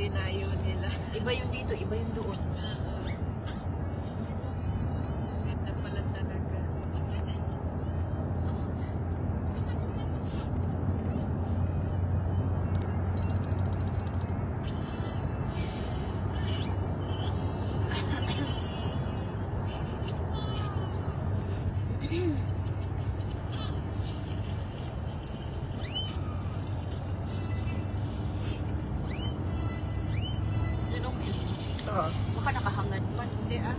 dinayo nila. Iba yung dito, iba yung doon. Ganda pala talaga. Sinong Oo. baka nakahangad man. Hindi ah.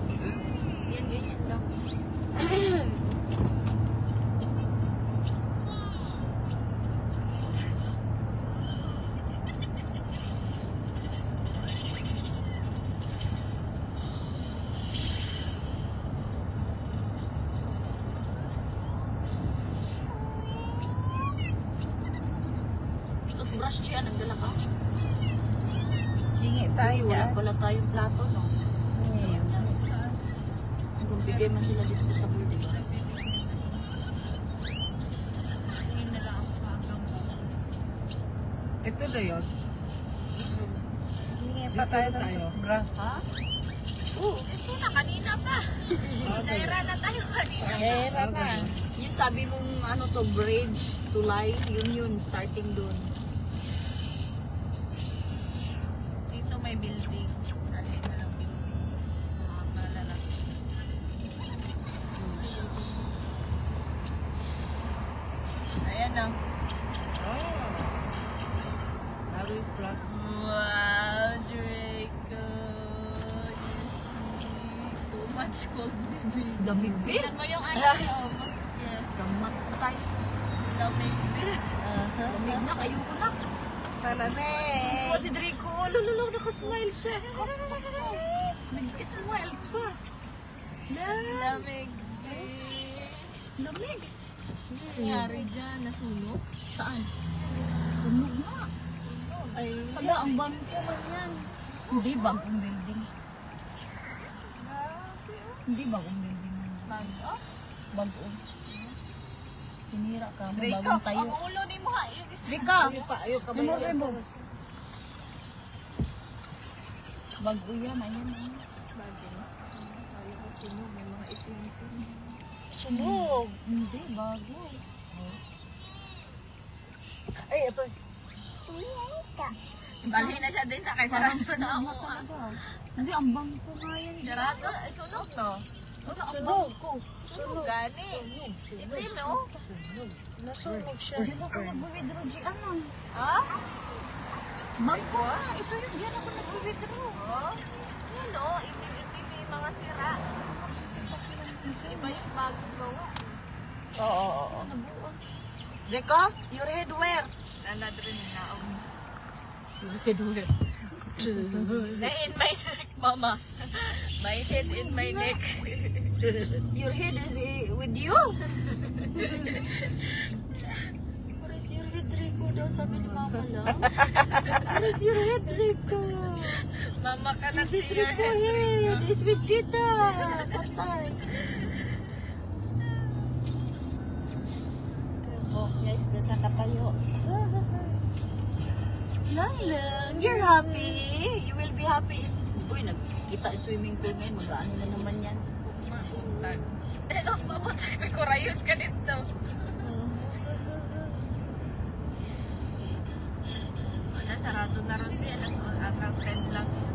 Yan, ganyan lang. Toothbrush siya, nagdala ka? Hingi Ay, tayo wala yan. pala tayong plato, no? Kung bigay man sila disposable, di ba? Hindi na lang ako hanggang bukas. Ito na yun. Hingi pa tayo ng toothbrush. Ha? Ito na, kanina pa. Naira na tayo kanina. Hera na. Yung sabi mong ano to, bridge to lie, yun, starting dun. Dito may building. Alin na lang building. Mga malalaki. Ayan na. Oh. Very flat. Wow, Draco. You see. Too much cold, baby. Lamig, be. Tignan mo yung ano niya, almost. Yeah. Kamatay. Lamig. Lamig na, kayo ko na. Palamig. Oh, si Draco, lululong, nakasmile siya. Nag-smile pa. Lamig. Lamig. Ano nangyari dyan? Nasunog? Saan? Sunog na. Ay, Hala, ang bangko man yan. Hindi, bagong building. Hindi, bagong building. Bago? Bago. Sinira ka mo, Draco, bagong tayo. ang ulo ni mo ha. Rika, ayaw ka Ano ba ba mo? bago yan, ayun. Bago. Ayaw ko sunog. May mga itim-itim. Sunog. Hindi, bago. Ay, ito. Bali na siya din na kay sarado na ako. Talaga. Hindi, ang bangko nga yan. Sarado? Sunog to. Sunog. Sunog gani. Hindi no? Sunog. Nasunog siya. Hindi na ako nag-withdraw di ano. Ha? Bangko nga, ito yun, yan ako nag-withdraw. Oh. Yan no? Itim-itim yung mga sira. Iba yung bagong gawa. Oo. Rika, your head where? Nanadrin na ako. Your head where? Na in my neck, mama. My head in my neck. Your head is with you? Where is your head, Rico? Daw sabi ni mama lang. Where is your head, Rico? Mama ka na Hindi, see your Rico head. head is with tita. Patay. Oh, guys, nakatayo. Lalang, you're happy. You will be happy. Uy, nagkita yung swimming pool ngayon. Mag-ano na naman yan. Eh, mapatay ko rayon ka dito. Wala, sarado na rin din. Hanggang 10 lang yan.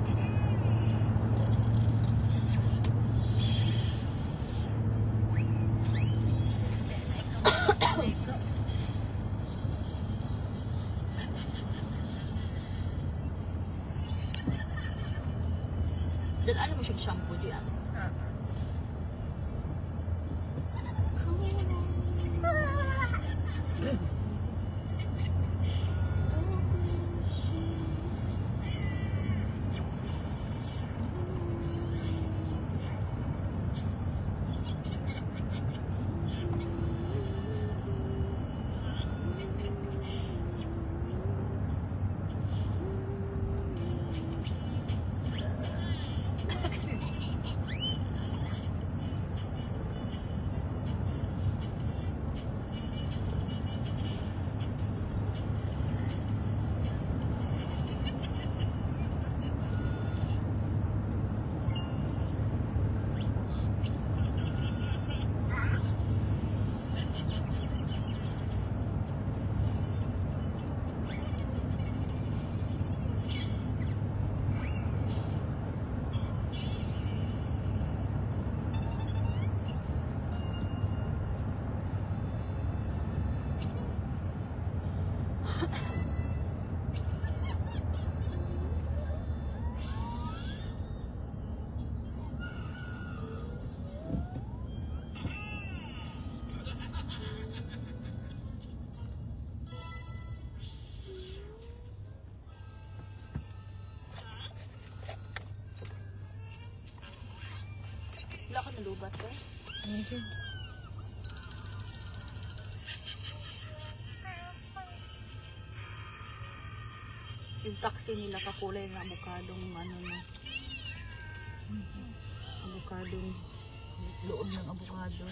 Dan ano mo siyang shampoo diyan? Wala ka nalubat ka? Hindi. Yung taxi nila kakulay ng avocadong ano na. Avocadong loob ng avocado.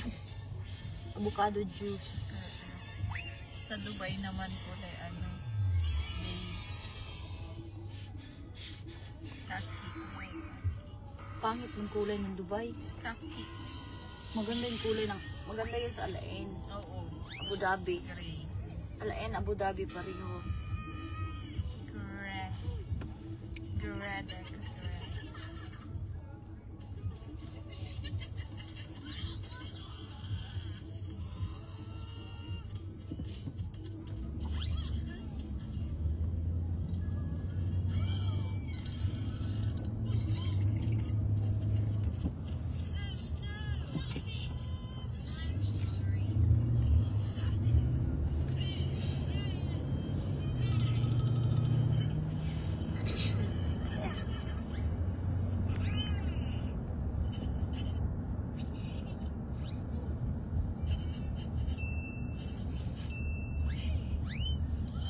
Avocado juice. Sa Dubai naman kulay ano, beige. Kaki. Pangit ng kulay ng Dubai. Kaki. Maganda yung kulay ng maganda yung sa Alain, Oo. Abu Dhabi. Gray. Alain, Abu Dhabi pareho. Gray. Gray. Gray.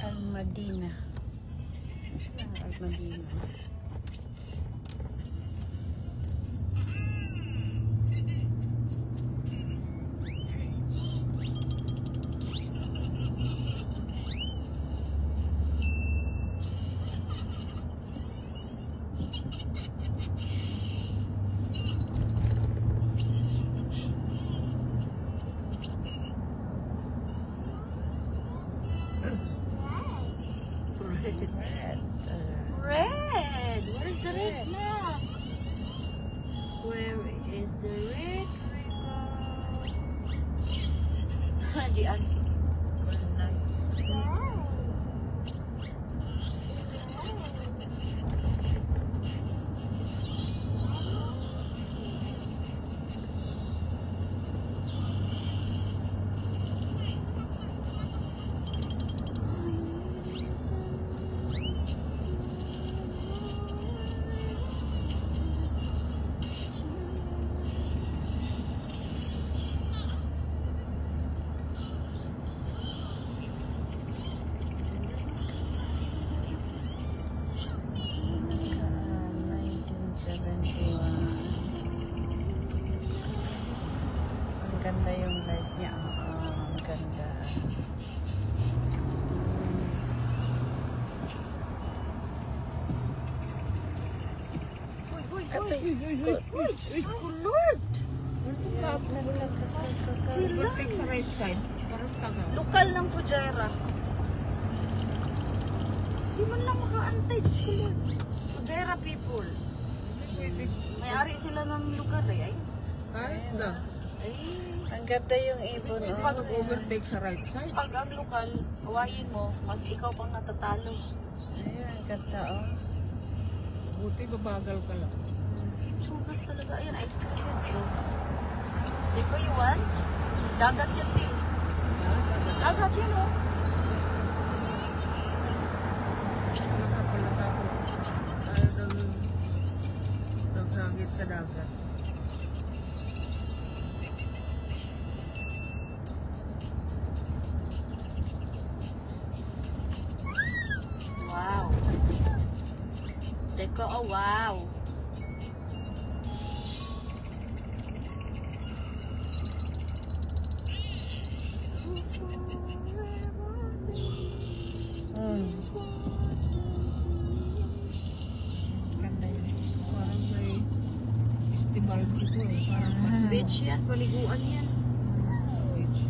Al-Madina. Al-Madina. Red. Red. Red! Where is the red map? Where is the red Rico? Diyan. Ang ganda yung light niya. Ang ganda. Uy, Diyos ko, Lord! Take sa right side. Parang taga. Lokal ng Fujairah. Di man lang makaantay, Diyos ko, Lord. Fujairah people. May-ari sila ng lugar eh. Kahit na. Ay, Ang ganda yung ibon. Pag overtake sa right side. pag ang lokal, awayin mo, mas ikaw pang natatalo. Ayun, ang ganda oh. Buti babagal ka lang. Chugas talaga. Ayan, ice cream yan eh. oh. Ikaw, you want? Dagat yan eh. Dagat yan oh. Palaka ko. Ayaw naghangit sa dagat. Wow. Teko, oh wow. Ganda yun. Parang may festival dito eh. Parang mas Beach yan, paliguan yan. beach.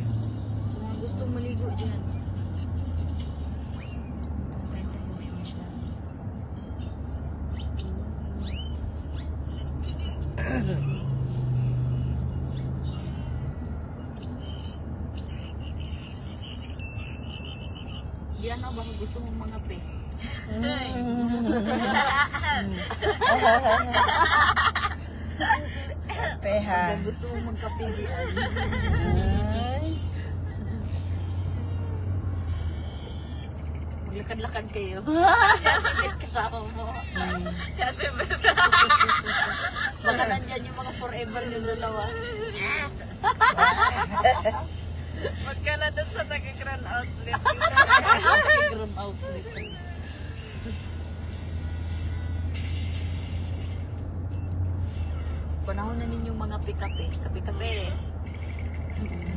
Sa mga gustong maligo dyan. Ganda yung isla. Diyan na, baka gusto mong mga pe. Peha. Baka gusto mong magkape diyan. Ay. Maglakad Lakad-lakad kayo. Si Ate Beth kasama mo. Si Ate Beth. Baka nandyan yung mga forever yung dalawa. Magka na doon sa Taga-Grand Outlet. Ground outlet. Panahon na ninyong mga pick-up eh. Kape-kape.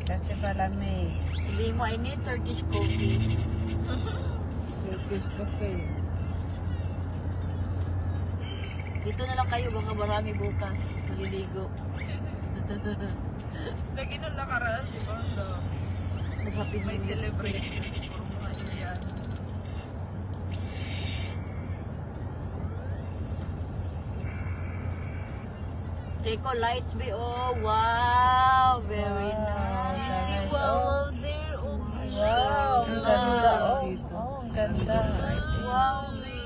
Kasi malamig. Sabihin mo, I need Turkish coffee. Turkish cafe. Dito na lang kayo, baka marami bukas. Maliligo. Lagi nung nakaraan, di ba? Nag-happy May New Year. celebration. Puro mga Indian. Rico, lights be oh, wow, very Wow, nice. See, nice. wow, there, oh, Wow, ang ganda. Oh, Dito. oh, ang ganda. Wow, may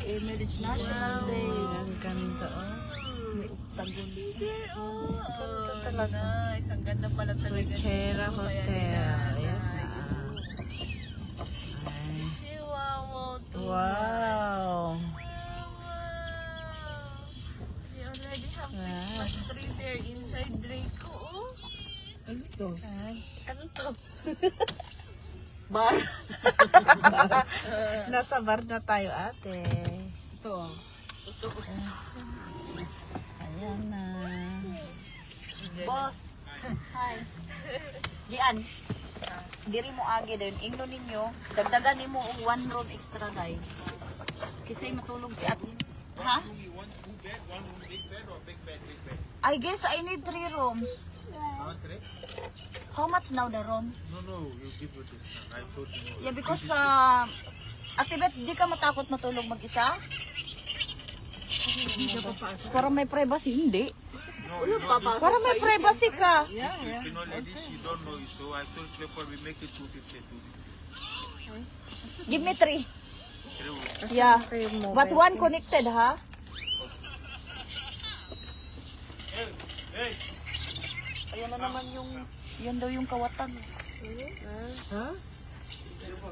Emirates National Day. Ang ganda. Oh. May Octagon. there, oh. Ganda talaga. Nice, ang ganda pala talaga. Fuchera dito. Kaya Hotel. nila- Ayan na. Ay. Ay. See, wow, too. Wow. We already have Wow. Christmas tree there inside Draco. Oh. Ano to? Ay, ano to? Bar. Nasa bar na tayo, ate. Ito. Ayan na. Boss. Hi. Gian. Diri mo agi dayon. Ingno ninyo. Dagdagan nimo og 1 room extra day. Kisay matulog si at. Ha? You want two bed, one room big bed or big bed, big bed? I guess I need 3 rooms. Correct? How much now the room? No, no, we'll give you discount. I told you. Yeah, because Ate Beth, di ka matakot matulog mag-isa? Para may privacy, hindi. No, you know this. Para may privacy ka. This Filipino lady, she don't know you, so I told Clifford we make it 250, 250. Give me 3. Three. Yeah. Kayo mo, But Betty. one connected, ha? Hey, hey. Ayan na naman yung, yan daw yung kawatan. Ha?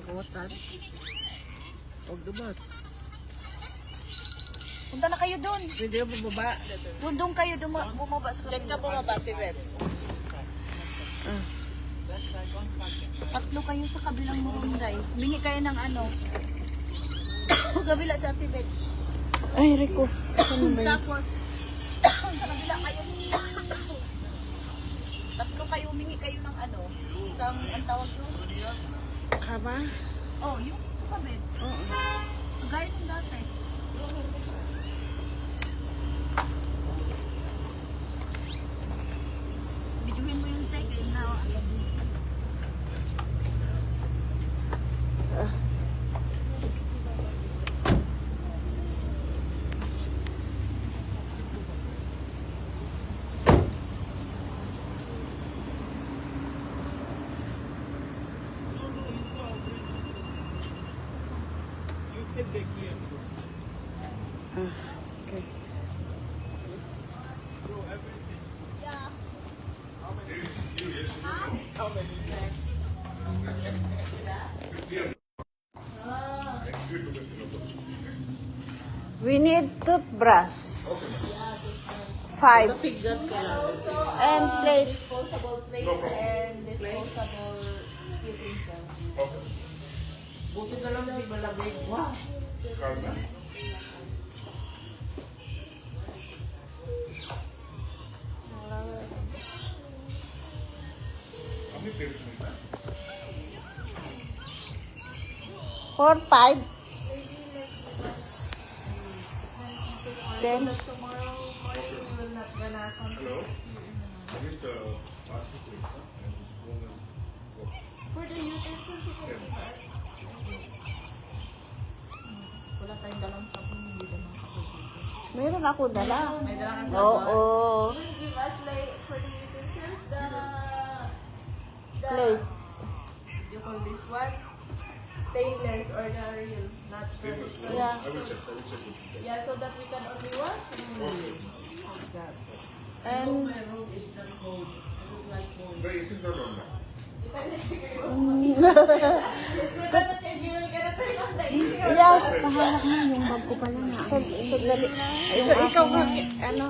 Kawatan? Huwag dumat. Punta na kayo doon. Pwede yung bumaba. Doon kayo bumaba sa Diyan ka kapila. bumaba, Tibet. Tatlo kayo sa kabilang barangay. Humingi kayo ng ano. Kabila sa Tibet. Ay, Rico. Tapos, sa kabila kayo. Tatlo kayo, humingi kayo ng ano. Isang, ang tawag doon? Kama? Oh, yung sa kabit. Oo. Gaya nung dati. Bidyuhin mo yung tag na You can take here. Ah, okay. yeah. We need toothbrush. 5. And plate. Disposable plates and disposable utensils. Buti na lang di malamig. Wow! How many plates you need, ma'am? 4, 5. 10. Tomorrow morning, we will not gonna come. Hello? I need the plastic plates, huh? And spoon and fork. For the utensils, you can give us. Wala tayong dalang sabon, hindi ka makakapagpapos. Meron ako dala. May dalang Oo. You will give us like for the utensils, the Plate. you call this one stainless or the real, not the Yeah. I will check it. Yeah, so that we can only wash. And The AC is not on now. If you will get a turn on the Yes, pahawak mo yung bag ko pala nga. Sandali. Ito, ikaw nga, ano,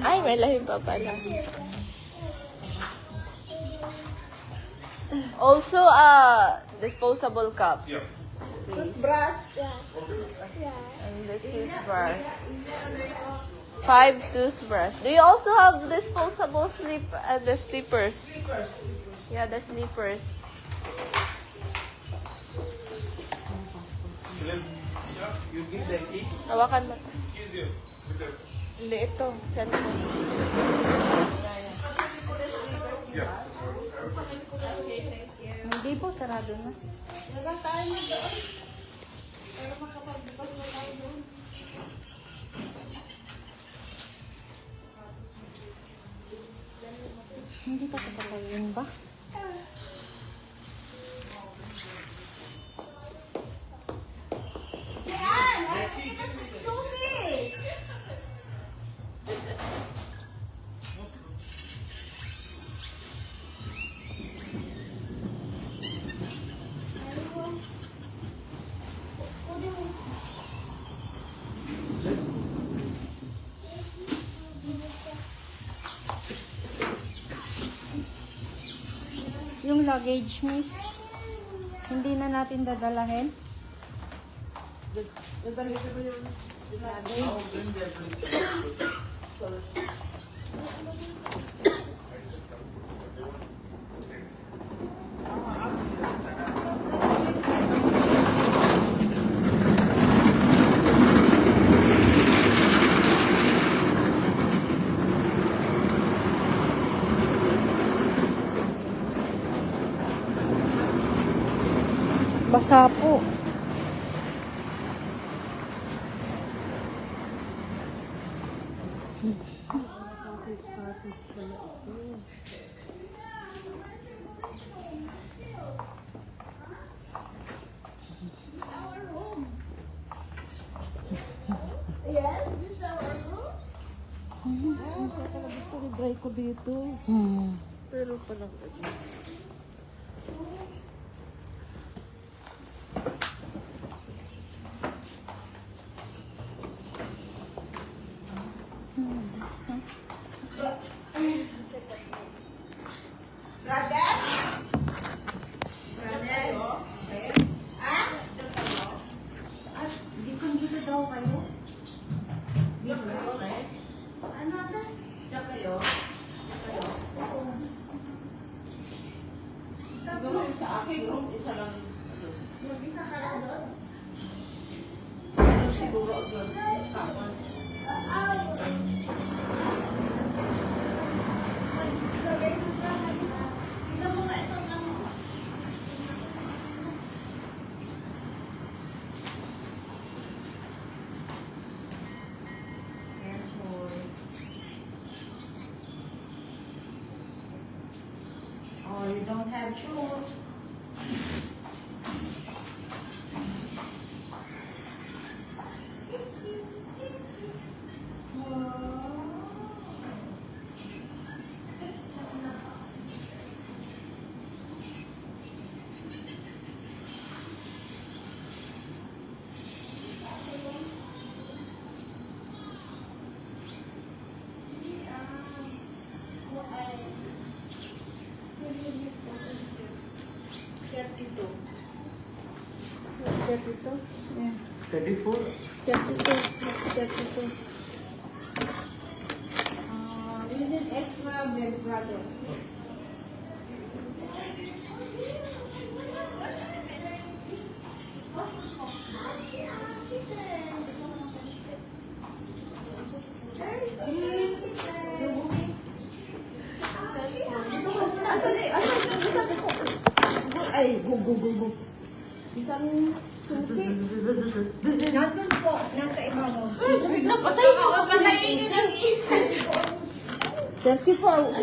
Ay, may lahi pa pala. Also, disposable cups. Yeah. brass. And the toothbrush. 5 toothbrush. Do you also have disposable the slippers? Yeah, the slippers. You give the key. Hawakan mo. Keys here. With the, Hindi, ito. Cellphone. yeah. Hindi po, sarado na. Hindi pa kapakayin ba? Yung luggage, miss, hindi na natin dadalahin. Basa po. Try ko dito. Pero parang Oh, you don't have shoes. Yeah. 34. 32. We need extra bed, brother. Ay, go. Isang susi. Nandun po, nasa ibabaw. Napatay ko kasi nakainin ng isa. 34.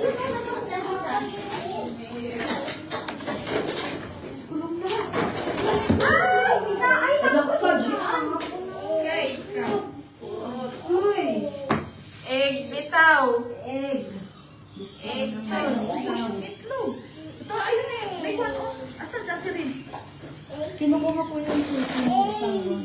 Uy! Egg, bitaw. Egg. Egg to. Kinukuha po yung susi ng asawa.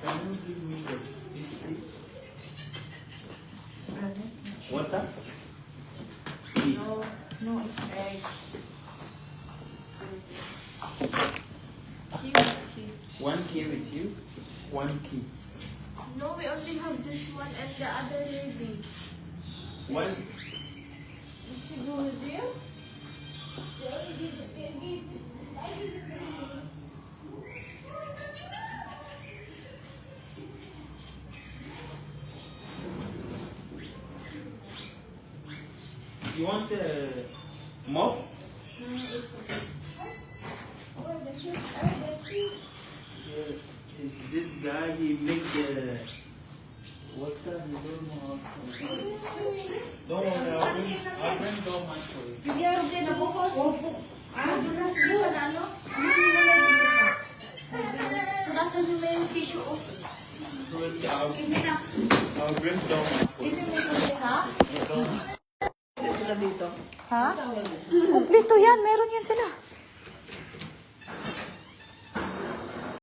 Can you give me this, please? Water? Tea. No, it's egg. One tea with you? One tea. No, we only have this one and the other lady. One? Did she go with you? You want mop? Here is this guy, he make the water, he don't know how to. Don't worry, I'll bring Dorman for you. Bigyan din ako ko. Dulas yun, ano? Nasaan yung may tissue? I'll bring Dorman for you. Ha? Kumpleto yan. Meron yan sila.